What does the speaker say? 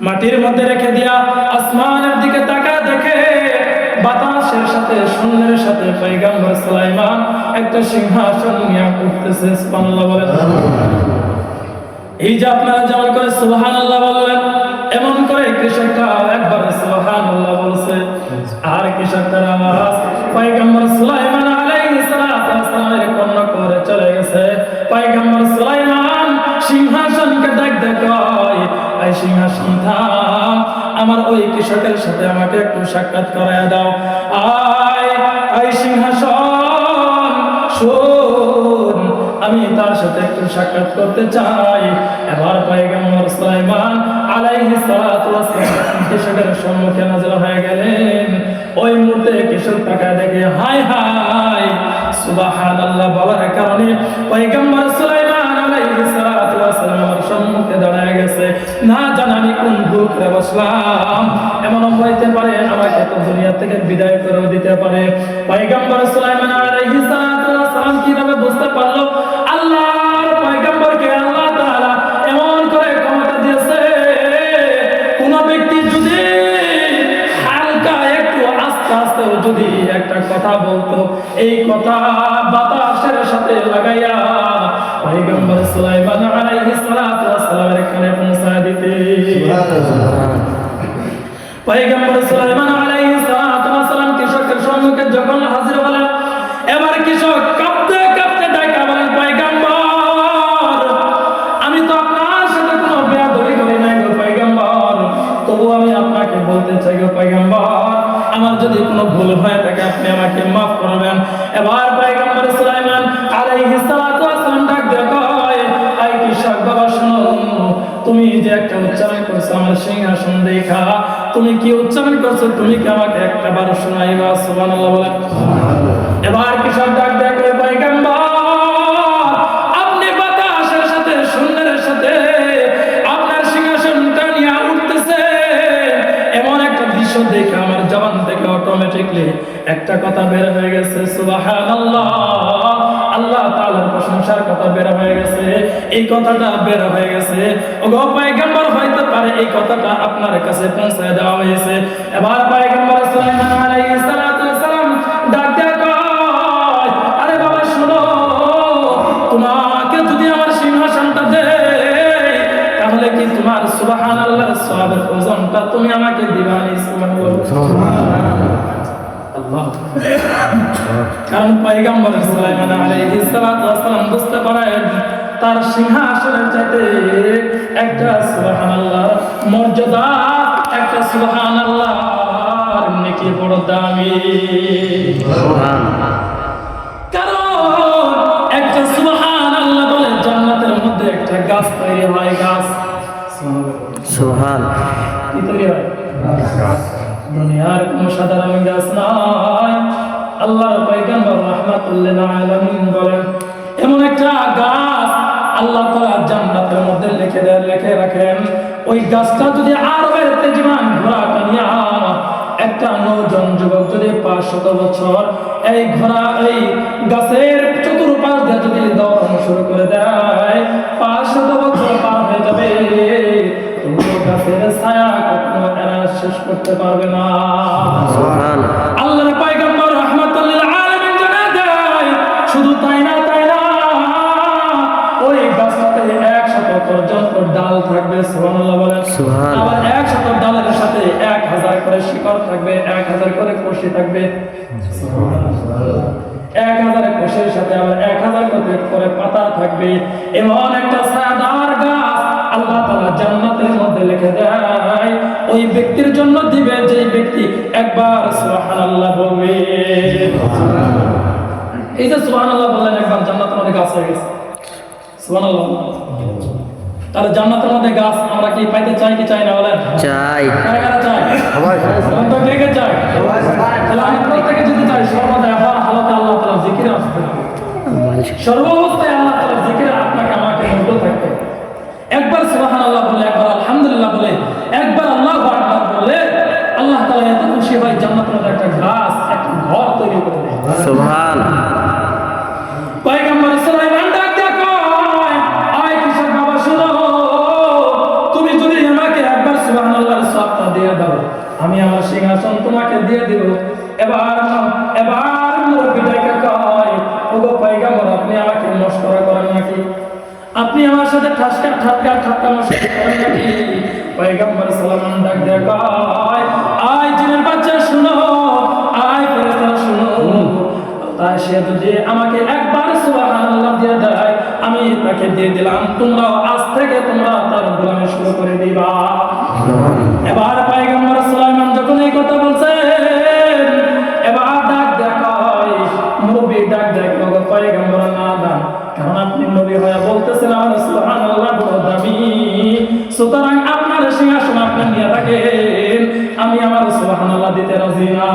মাটির মধ্যে রেখে দিয়া আসমানের দিকে তাকায় দেখে বাতাসের সাথে শূন্যের সাথে পয়গম্বর সুলাইমান একটা সিংহাসন নিয়ে উঠতেছে। সুবহানাল্লাহ বলেন। এই যে আপনারা যেমন করে সুবহানাল্লাহ বললেন, এমন করে কৃষকটা একবার সুবহানাল্লাহ বলছে, আর কৃষকটার আওয়াজ পয়গম্বর সুলাইমান আলাইহিস সালাতু ওয়াস সালামের কর্ণ করে চলে গেছে। পয়গম্বর সুলাইমান সিংহাসনকে ডাক দেয়, এই সিংহাসন থাম, আমার ওই কৃষকের সাথে আমাকে একটু সাক্ষাৎ করায় দাও। আয় সিংহাসন শোন, আমি তার সাথে একটু সাক্ষাৎ করতে চাই। এবার পয়গম্বর সুলাইমান আলাইহিস সালাতু ওয়াস সালাম কৃষকের সম্মুখে নাযিল হয়ে গেলেন। ওই মুহূর্তে কৃষক তাকায় দেখে হায় হায় সুবহানাল্লাহ বলার কারণে পয়গম্বর সুলাইমান আলাইহিস সালাতু ওয়াস সালাম আমার সম্মুখে দাঁড়ায় গেছে। না জানি আমি কোন ভুল করে বসলাম, এমন হইতে পারে আমাকে তো দুনিয়া থেকে বিদায় করে দিতে পারে। পয়গম্বর সুলাইমান আলাইহিস সালাতু ওয়াস সালাম কিভাবে বুঝতে পারলো আল্লাহর পয়গম্বরকে আল্লাহ তাআলা এমন করে ক্ষমতা দিয়েছে, কোন ব্যক্তি যদি হালকা একটু আস্তে আস্তে যদি একটা কথা বলতো, এই কথা বাতাসের সাথে লাগাইয়া পয়গম্বর সুলাইমান আলাইহিস সালাতু ওয়াস সালামের কানে পৌঁছায় দিতে। পয়গম্বর সুলাইমান আলাইহিস সালাতু ওয়াস সালাম কৃষকের সম্মুখে যখন হাজির হলেন, এবার কৃষক কাঁপতে কাঁপতে ডাকা বলেন, পয়গম্বর আমি তো আপনার সাথে কোনো বেয়াদবি করি নাই গো পয়গম্বর, তবু আমি আপনাকে বলতে চাই গো পয়গম্বর, আমার যদি কোনো ভুল হয়ে থাকে আপনি আমাকে মাফ করবেন। এবার পয়গম্বর সুলাইমান আলাইহিস সালাতু ওয়াস সালাম ডাক দিয়ে কয়, আই কৃষক বাবা শোনো, তুমি যে একটা উচ্চারণ করছো আমার সিংহাসন দেখা, তুমি কি উচ্চারণ করছো তুমি কি আমাকে একটা বার শোনাইবা? সুবহানাল্লাহ বলেন। এবার কৃষক ডাক দিয়ে কয়, পয়গম্বর আপনি বাতাসের সাথে শূন্যের সাথে আপনার সিংহাসনটা নিয়ে উঠতেছে, এমন একটা দৃশ্য দেখে আমার জবান থেকে অটোমেটিকলি একটা কথা বের হয়ে গেছে, সুবহানাল্লাহ, আল্লাহ তাআলার প্রশংসার কথা বের হয়ে গেছে। এই কথাটা বের হয়ে গেছে, ওগো পয়গম্বর হইতে পারে এই কথাটা আপনার কাছে পৌঁছে দেওয়া হয়েছে। এবার পয়গম্বর সুলাইমান আলাইহিস সালাতু ওয়াস সালাম ডাক দিয়ে কয়, আরে বাবা শোনো, তোমাকে যদি আমার সিংহাসনটা দেই তাহলে কি তোমার সুবহানাল্লাহর সওয়াবের ওজনটা তুমি আমাকে দিবা? সুবহানাল্লাহ। কারণ পয়গম্বর সুলাইমান আলাইহিস সালাতু ওয়াস সালাম বুঝতে পারেন তার সিংহাসনের চাইতে একটা সুবহানাল্লাহ মর্যাদা, একটা সুবহানাল্লাহর নেকি বড় দামি। কারণ একটা সুবহানাল্লাহ বলে জান্নাতের মধ্যে একটা গাছ তৈরি হয়, গাছ সুবহানাল্লাহ কি তৈরি হয়? গাছ। দুনিয়ার কোনো সাধারণ গাছ নয়, আল্লাহর পয়গম্বর রাহমাতুল লিল আলামিন বলেন এমন একটা গাছ আল্লাহ তাআলা জান্নাতের মধ্যে লিখে রাখেন। ওই গাছটা যদি আরবের তেজমান ঘোড়াটা নিয়ে একটা নওজোয়ান যুবক যদি 500 বছর এই ঘোড়া এই গাছের চতুর্পাশ দিয়ে যদি দৌড়ানো শুরু করে দেয়, 500 বছর পার হয়ে যাবে, গাছের ছায়া কখনো এরা শেষ করতে পারবে না। আল্লাহর পয়গম্বর রাহমাতুল লিল আলামিন জানায় দেয়, শুধু তাই না ওই গাছটাতে 100 পর্যন্ত ডাল থাকবে, সুবহানাল্লাহ বলেন। আবার 100 ডালের সাথে 1000 করে শিকড় থাকবে, 1000 করে কষি থাকবে, সুবহানাল্লাহ। 1000 কোষের সাথে আবার 1000 করে পাতা থাকবে। এমন একটা ছায়াদার গাছ আল্লাহ তাআলা জান্নাতের মধ্যে লিখে দেয়, ওই ব্যক্তির জন্য দিবে যে ব্যক্তি একবার সুবহানাল্লাহ বলবে। এই যে সুবহানাল্লাহ বললেন, একবার জান্নাতের মধ্যে গাছ হয়ে গেছে, সুবহানাল্লাহ। তাহলে জান্নাতের মধ্যে গাছ আমরা কি পাইতে চাই কি চাই না? বলেন চাই। কারা কারা চাই? সবাই। আমরা কে কে চাই? সবাই। তাহলে আমি প্রত্যেকে যদি চাই সর্বদা হালাতে আল্লাহ তাআলা জিকিরে আসতে হবে, সর্বঅবস্থায় আল্লাহ তাআলা জিকিরে আপনাকে আমাকে মগ্ন থাকতে হবে। একবার সুবহানাল্লাহ বলে, একবার আলহামদুলিল্লাহ বলে, একবার আল্লাহু আকবার বলে আল্লাহ তাআলা এত খুশি হয় জান্নাতের মধ্যে একটা গাছ, একটা ঘর তৈরি করে দেয়, সুবহানাল্লাহ। পয়গম্বর সুলাইমান ডাক দিয়ে কয়, আয় কৃষক বাবা শোনো, তুমি যদি আমাকে একবার সুবহানাল্লাহ আমি আমার সিংহাসন তোমাকে দিয়ে দিব। এবার মুরব্বিটাকে কয়, ওগো পয়গম্বর, আপনি আমাকে মশকরা করেন নাকি? আপনি আমার সাথে ঠাট্টা মশকরা করেন নাকি? পয়গম্বর সালাম ডাক দিয়ে কয়, আয় জিনের বাচ্চা শুনো, আয় ফেরেশতারা শুনো, তাই সে যদি আমাকে একবার সুবহানাল্লাহ দিয়ে দেয়, আমি তাকে দিয়ে দিলাম, তোমরাও আজ থেকে তোমরা তার গোলামি শুরু করে দিবা। এবার পয়গম্বর সুলাইমান যখন এই কথা বলছেন, এবার ডাক দেখায় নবী, ডাক দেখো পয়গম্বর না দান, কারণ আপনি নবী হয়ে বলতেছেন আমার সুবহানাল্লাহ বড় দামি, সুতরাং আপনার সিংহাসন আপনি নিয়ে থাকেন, আমি আমার সুবহানাল্লাহ দিতে রাজি না।